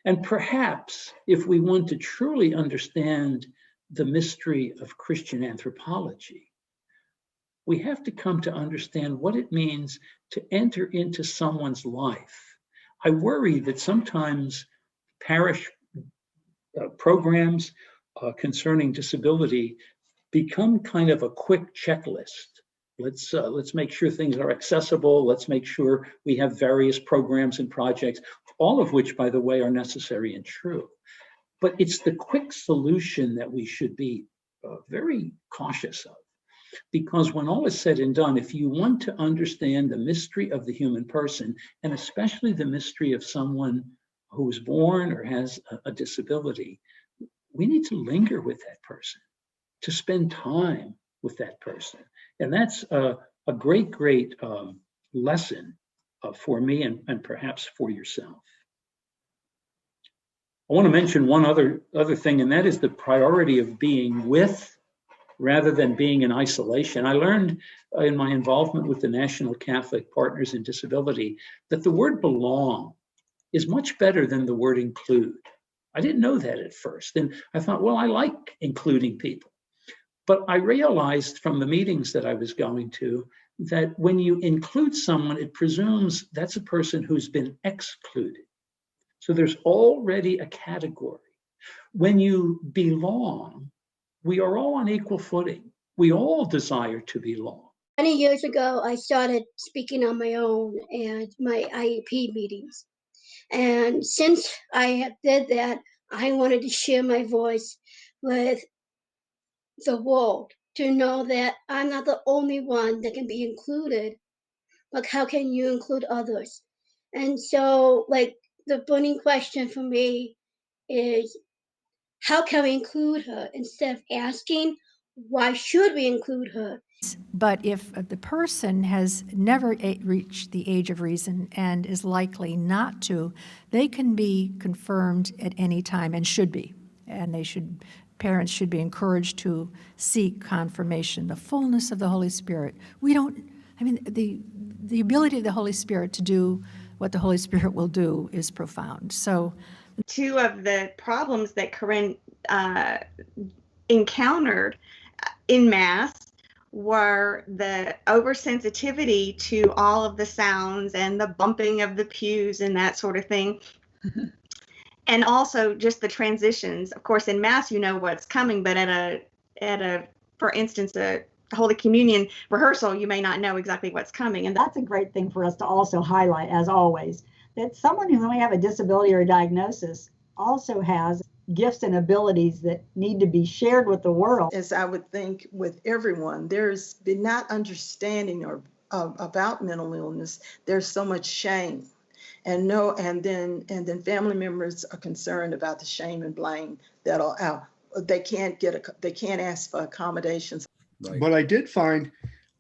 And perhaps if we want to truly understand the mystery of Christian anthropology, we have to come to understand what it means to enter into someone's life. I worry that sometimes parish programs concerning disability become kind of a quick checklist. Let's make sure things are accessible. Let's make sure we have various programs and projects, all of which, by the way, are necessary and true. But it's the quick solution that we should be very cautious of. Because when all is said and done, if you want to understand the mystery of the human person, and especially the mystery of someone who is born or has a disability, we need to linger with that person, to spend time with that person. And that's a great lesson for me and perhaps for yourself. I want to mention one other thing, and that is the priority of being with rather than being in isolation. I learned in my involvement with the National Catholic Partners in Disability that the word belong is much better than the word include. I didn't know that at first. And I thought, well, I like including people. But I realized from the meetings that I was going to that when you include someone, it presumes that's a person who's been excluded. So there's already a category. When you belong, we are all on equal footing. We all desire to belong. Many years ago, I started speaking on my own and my IEP meetings. And since I did that, I wanted to share my voice with the world to know that I'm not the only one that can be included, but how can you include others? And so, like, the burning question for me is, how can we include her instead of asking, why should we include her? But if the person has never reached the age of reason and is likely not to, they can be confirmed at any time and should be. And parents should be encouraged to seek confirmation, the fullness of the Holy Spirit. The ability of the Holy Spirit to do what the Holy Spirit will do is profound. So, two of the problems that Corinne encountered in Mass were the oversensitivity to all of the sounds and the bumping of the pews and that sort of thing. And also just the transitions. Of course, in Mass, you know what's coming, but at a, for instance, a Holy Communion rehearsal, you may not know exactly what's coming. And that's a great thing for us to also highlight, as always, that someone who may have a disability or a diagnosis also has gifts and abilities that need to be shared with the world. As I would think with everyone, there's been not understanding or about mental illness. There's so much shame, and then family members are concerned about the shame and blame that'll out. They can't ask for accommodations. Right. But I did find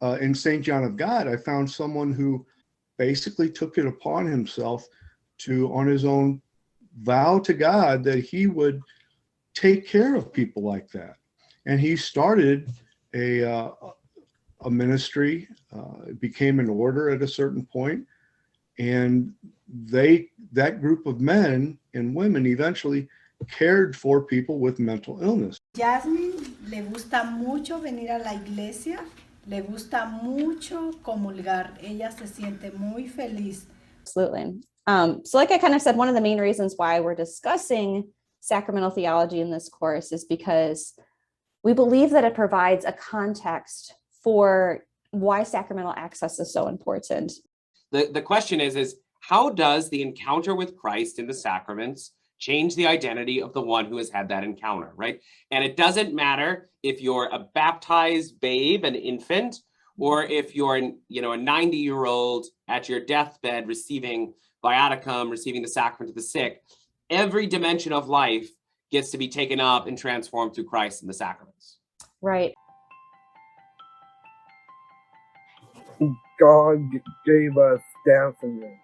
in St. John of God, I found someone who basically took it upon himself to, on his own, vow to God that he would take care of people like that. And he started a ministry, became an order at a certain point, and that group of men and women eventually cared for people with mental illness. Jasmine le gusta mucho venir a la iglesia, le gusta mucho comulgar. Ella se siente muy feliz. Absolutely. So like I kind of said, one of the main reasons why we're discussing sacramental theology in this course is because we believe that it provides a context for why sacramental access is so important. The question is how does the encounter with Christ in the sacraments change the identity of the one who has had that encounter, right? And it doesn't matter if you're a baptized babe, an infant, or if you're a 90-year-old at your deathbed receiving viaticum, receiving the sacrament of the sick. Every dimension of life gets to be taken up and transformed through Christ in the sacraments. Right. God gave us Down syndrome.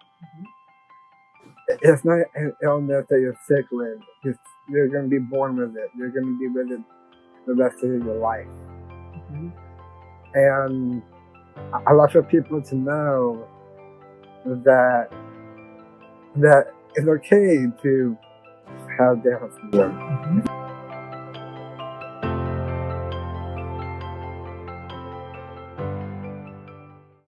It's not an illness that you're sick with. You're going to be born with it. You're going to be with it the rest of your life. Mm-hmm. And I love for people to know that it's okay to how they have worked.